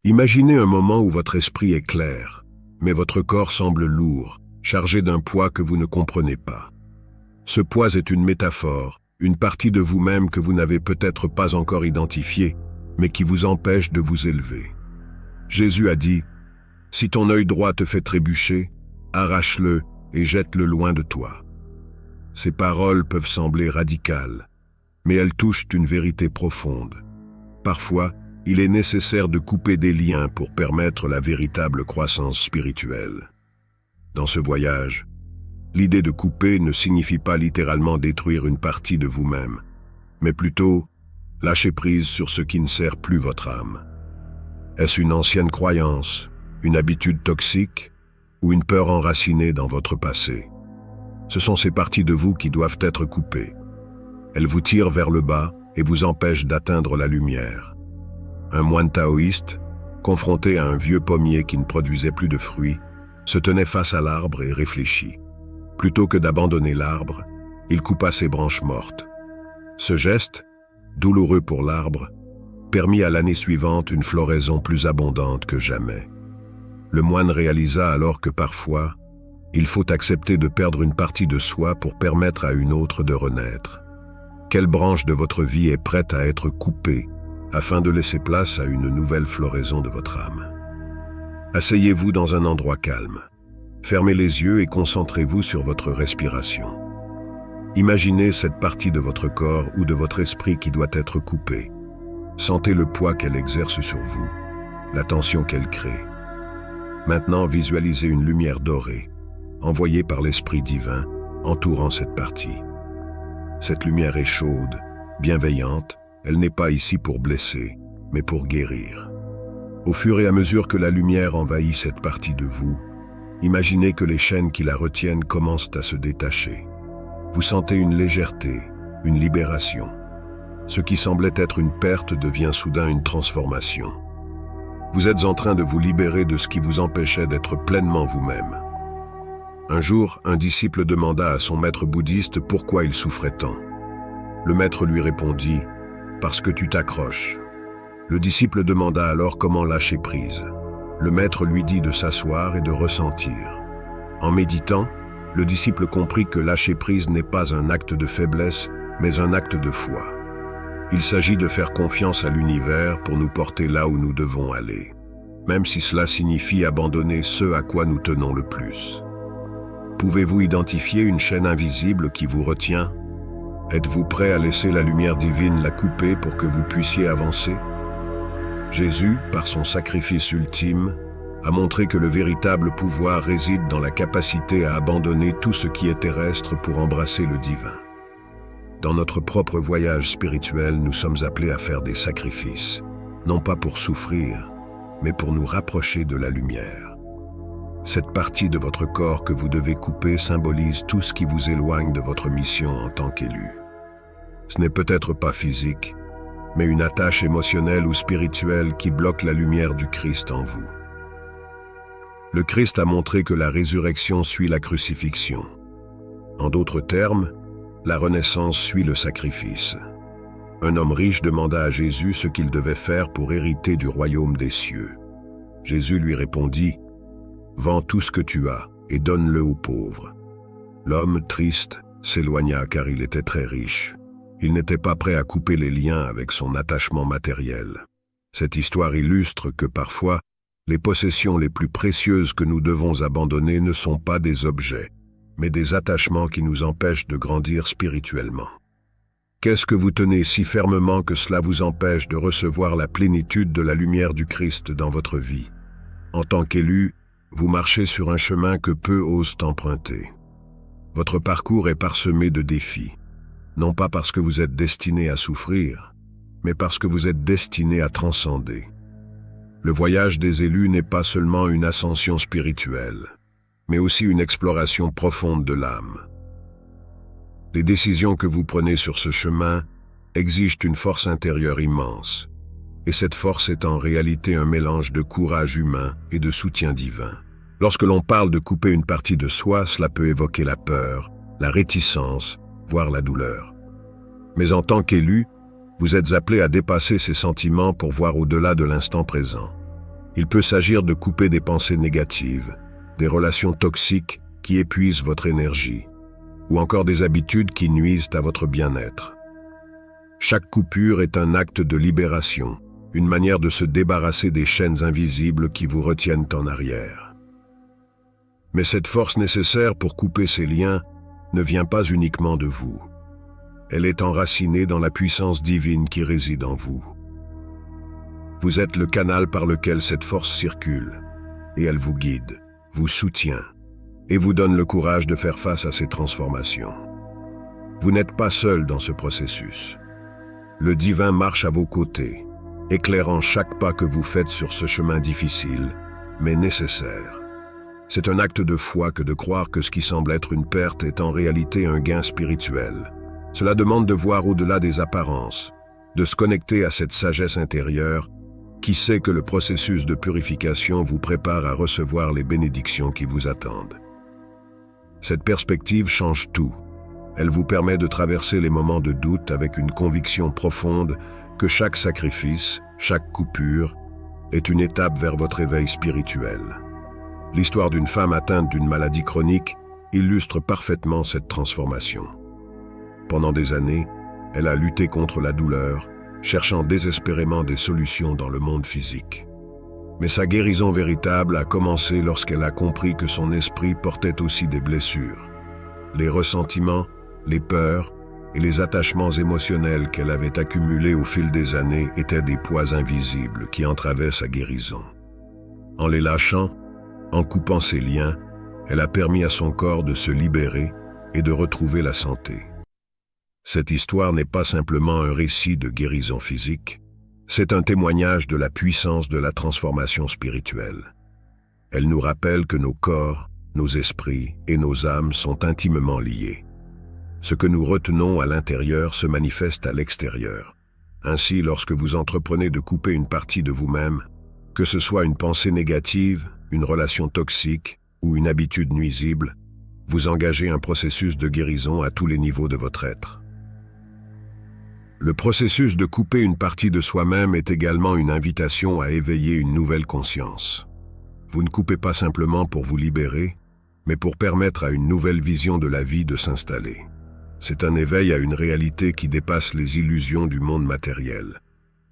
Imaginez un moment où votre esprit est clair, mais votre corps semble lourd, chargé d'un poids que vous ne comprenez pas. Ce poids est une métaphore, une partie de vous-même que vous n'avez peut-être pas encore identifiée, mais qui vous empêche de vous élever. Jésus a dit, « Si ton œil droit te fait trébucher, arrache-le et jette-le loin de toi. » Ces paroles peuvent sembler radicales, mais elles touchent une vérité profonde. Parfois, il est nécessaire de couper des liens pour permettre la véritable croissance spirituelle. Dans ce voyage, l'idée de couper ne signifie pas littéralement détruire une partie de vous-même, mais plutôt lâcher prise sur ce qui ne sert plus votre âme. Est-ce une ancienne croyance, une habitude toxique ou une peur enracinée dans votre passé? Ce sont ces parties de vous qui doivent être coupées. Elles vous tirent vers le bas et vous empêchent d'atteindre la lumière. Un moine taoïste, confronté à un vieux pommier qui ne produisait plus de fruits, se tenait face à l'arbre et réfléchit. Plutôt que d'abandonner l'arbre, il coupa ses branches mortes. Ce geste, douloureux pour l'arbre, permit à l'année suivante une floraison plus abondante que jamais. Le moine réalisa alors que parfois, il faut accepter de perdre une partie de soi pour permettre à une autre de renaître. Quelle branche de votre vie est prête à être coupée afin de laisser place à une nouvelle floraison de votre âme? Asseyez-vous dans un endroit calme. Fermez les yeux et concentrez-vous sur votre respiration. Imaginez cette partie de votre corps ou de votre esprit qui doit être coupée. Sentez le poids qu'elle exerce sur vous, la tension qu'elle crée. Maintenant, visualisez une lumière dorée, envoyée par l'Esprit divin, entourant cette partie. Cette lumière est chaude, bienveillante, elle n'est pas ici pour blesser, mais pour guérir. Au fur et à mesure que la lumière envahit cette partie de vous, imaginez que les chaînes qui la retiennent commencent à se détacher. Vous sentez une légèreté, une libération. Ce qui semblait être une perte devient soudain une transformation. Vous êtes en train de vous libérer de ce qui vous empêchait d'être pleinement vous-même. Un jour, un disciple demanda à son maître bouddhiste pourquoi il souffrait tant. Le maître lui répondit « Parce que tu t'accroches ». Le disciple demanda alors comment lâcher prise. Le maître lui dit de s'asseoir et de ressentir. En méditant, le disciple comprit que lâcher prise n'est pas un acte de faiblesse, mais un acte de foi. Il s'agit de faire confiance à l'univers pour nous porter là où nous devons aller, même si cela signifie abandonner ce à quoi nous tenons le plus. Pouvez-vous identifier une chaîne invisible qui vous retient? Êtes-vous prêt à laisser la lumière divine la couper pour que vous puissiez avancer? Jésus, par son sacrifice ultime, a montré que le véritable pouvoir réside dans la capacité à abandonner tout ce qui est terrestre pour embrasser le divin. Dans notre propre voyage spirituel, nous sommes appelés à faire des sacrifices, non pas pour souffrir, mais pour nous rapprocher de la lumière. Cette partie de votre corps que vous devez couper symbolise tout ce qui vous éloigne de votre mission en tant qu'élu. Ce n'est peut-être pas physique, mais une attache émotionnelle ou spirituelle qui bloque la lumière du Christ en vous. Le Christ a montré que la résurrection suit la crucifixion. En d'autres termes, la renaissance suit le sacrifice. Un homme riche demanda à Jésus ce qu'il devait faire pour hériter du royaume des cieux. Jésus lui répondit, « Vends tout ce que tu as et donne-le aux pauvres. » L'homme, triste, s'éloigna car il était très riche. Il n'était pas prêt à couper les liens avec son attachement matériel. Cette histoire illustre que parfois, les possessions les plus précieuses que nous devons abandonner ne sont pas des objets, mais des attachements qui nous empêchent de grandir spirituellement. Qu'est-ce que vous tenez si fermement que cela vous empêche de recevoir la plénitude de la lumière du Christ dans votre vie? En tant qu'élu, vous marchez sur un chemin que peu osent emprunter. Votre parcours est parsemé de défis. Non pas parce que vous êtes destiné à souffrir, mais parce que vous êtes destiné à transcender. Le voyage des élus n'est pas seulement une ascension spirituelle, mais aussi une exploration profonde de l'âme. Les décisions que vous prenez sur ce chemin exigent une force intérieure immense, et cette force est en réalité un mélange de courage humain et de soutien divin. Lorsque l'on parle de couper une partie de soi, cela peut évoquer la peur, la réticence, voire la douleur. Mais en tant qu'élu, vous êtes appelé à dépasser ces sentiments pour voir au-delà de l'instant présent. Il peut s'agir de couper des pensées négatives, des relations toxiques qui épuisent votre énergie, ou encore des habitudes qui nuisent à votre bien-être. Chaque coupure est un acte de libération, une manière de se débarrasser des chaînes invisibles qui vous retiennent en arrière. Mais cette force nécessaire pour couper ces liens ne vient pas uniquement de vous. Elle est enracinée dans la puissance divine qui réside en vous. Vous êtes le canal par lequel cette force circule, et elle vous guide, vous soutient, et vous donne le courage de faire face à ces transformations. Vous n'êtes pas seul dans ce processus. Le divin marche à vos côtés, éclairant chaque pas que vous faites sur ce chemin difficile, mais nécessaire. C'est un acte de foi que de croire que ce qui semble être une perte est en réalité un gain spirituel. Cela demande de voir au-delà des apparences, de se connecter à cette sagesse intérieure qui sait que le processus de purification vous prépare à recevoir les bénédictions qui vous attendent. Cette perspective change tout. Elle vous permet de traverser les moments de doute avec une conviction profonde que chaque sacrifice, chaque coupure, est une étape vers votre éveil spirituel. L'histoire d'une femme atteinte d'une maladie chronique illustre parfaitement cette transformation. Pendant des années, elle a lutté contre la douleur, cherchant désespérément des solutions dans le monde physique. Mais sa guérison véritable a commencé lorsqu'elle a compris que son esprit portait aussi des blessures. Les ressentiments, les peurs et les attachements émotionnels qu'elle avait accumulés au fil des années étaient des poids invisibles qui entravaient sa guérison. En les lâchant, en coupant ces liens, elle a permis à son corps de se libérer et de retrouver la santé. Cette histoire n'est pas simplement un récit de guérison physique, c'est un témoignage de la puissance de la transformation spirituelle. Elle nous rappelle que nos corps, nos esprits et nos âmes sont intimement liés. Ce que nous retenons à l'intérieur se manifeste à l'extérieur. Ainsi, lorsque vous entreprenez de couper une partie de vous-même, que ce soit une pensée négative, une relation toxique ou une habitude nuisible, vous engagez un processus de guérison à tous les niveaux de votre être. Le processus de couper une partie de soi-même est également une invitation à éveiller une nouvelle conscience. Vous ne coupez pas simplement pour vous libérer, mais pour permettre à une nouvelle vision de la vie de s'installer. C'est un éveil à une réalité qui dépasse les illusions du monde matériel.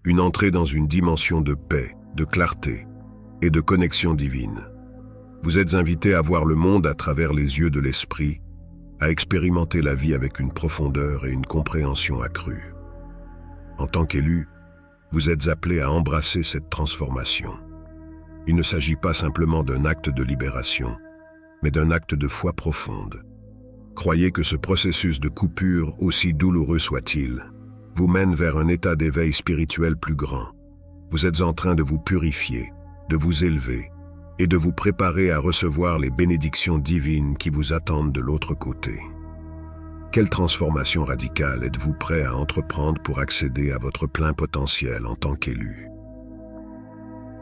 Une entrée dans une dimension de paix, de clarté et de connexion divine. Vous êtes invité à voir le monde à travers les yeux de l'esprit, à expérimenter la vie avec une profondeur et une compréhension accrue. En tant qu'élu, vous êtes appelé à embrasser cette transformation. Il ne s'agit pas simplement d'un acte de libération, mais d'un acte de foi profonde. Croyez que ce processus de coupure, aussi douloureux soit-il, vous mène vers un état d'éveil spirituel plus grand. Vous êtes en train de vous purifier, de vous élever et de vous préparer à recevoir les bénédictions divines qui vous attendent de l'autre côté. Quelle transformation radicale êtes-vous prêt à entreprendre pour accéder à votre plein potentiel en tant qu'élu?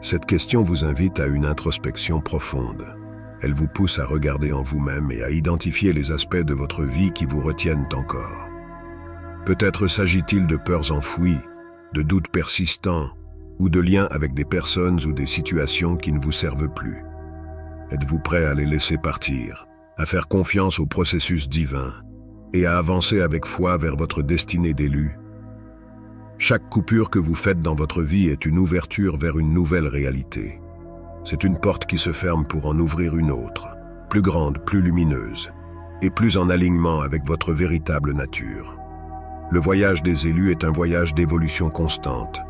Cette question vous invite à une introspection profonde. Elle vous pousse à regarder en vous-même et à identifier les aspects de votre vie qui vous retiennent encore. Peut-être s'agit-il de peurs enfouies, de doutes persistants, ou de liens avec des personnes ou des situations qui ne vous servent plus. Êtes-vous prêt à les laisser partir, à faire confiance au processus divin et à avancer avec foi vers votre destinée d'élu? Chaque coupure que vous faites dans votre vie est une ouverture vers une nouvelle réalité. C'est une porte qui se ferme pour en ouvrir une autre, plus grande, plus lumineuse, et plus en alignement avec votre véritable nature. Le voyage des élus est un voyage d'évolution constante,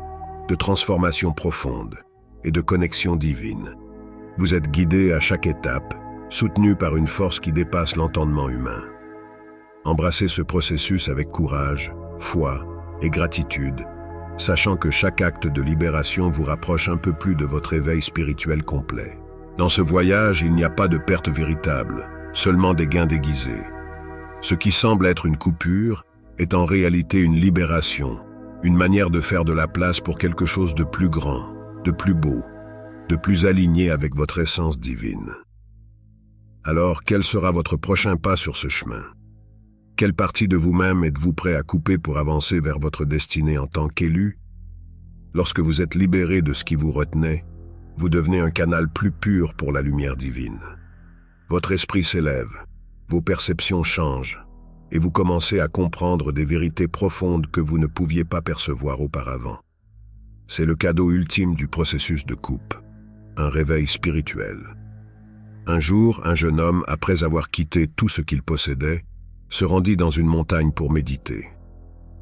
de transformation profonde et de connexion divine. Vous êtes guidé à chaque étape, soutenu par une force qui dépasse l'entendement humain. Embrassez ce processus avec courage, foi et gratitude, sachant que chaque acte de libération vous rapproche un peu plus de votre éveil spirituel complet. Dans ce voyage, il n'y a pas de perte véritable, seulement des gains déguisés. Ce qui semble être une coupure est en réalité une libération, une manière de faire de la place pour quelque chose de plus grand, de plus beau, de plus aligné avec votre essence divine. Alors, quel sera votre prochain pas sur ce chemin? Quelle partie de vous-même êtes-vous prêt à couper pour avancer vers votre destinée en tant qu'élu? Lorsque vous êtes libéré de ce qui vous retenait, vous devenez un canal plus pur pour la lumière divine. Votre esprit s'élève, vos perceptions changent, et vous commencez à comprendre des vérités profondes que vous ne pouviez pas percevoir auparavant. C'est le cadeau ultime du processus de coupe, un réveil spirituel. Un jour, un jeune homme, après avoir quitté tout ce qu'il possédait, se rendit dans une montagne pour méditer.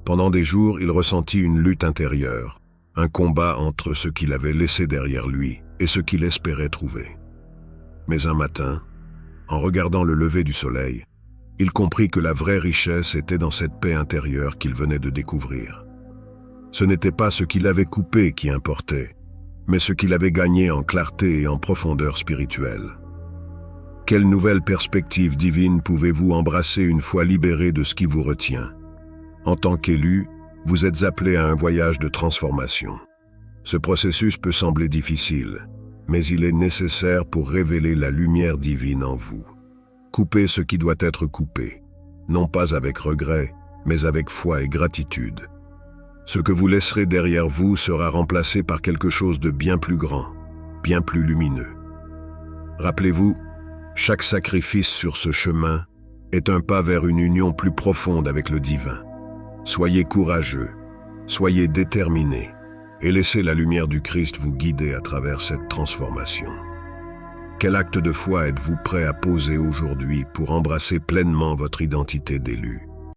Pendant des jours, il ressentit une lutte intérieure, un combat entre ce qu'il avait laissé derrière lui et ce qu'il espérait trouver. Mais un matin, en regardant le lever du soleil, il comprit que la vraie richesse était dans cette paix intérieure qu'il venait de découvrir. Ce n'était pas ce qu'il avait coupé qui importait, mais ce qu'il avait gagné en clarté et en profondeur spirituelle. Quelle nouvelle perspective divine pouvez-vous embrasser une fois libéré de ce qui vous retient? En tant qu'élu, vous êtes appelé à un voyage de transformation. Ce processus peut sembler difficile, mais il est nécessaire pour révéler la lumière divine en vous. Coupez ce qui doit être coupé, non pas avec regret, mais avec foi et gratitude. Ce que vous laisserez derrière vous sera remplacé par quelque chose de bien plus grand, bien plus lumineux. Rappelez-vous, chaque sacrifice sur ce chemin est un pas vers une union plus profonde avec le divin. Soyez courageux, soyez déterminés et laissez la lumière du Christ vous guider à travers cette transformation. Quel acte de foi êtes-vous prêt à poser aujourd'hui pour embrasser pleinement votre identité d'élu?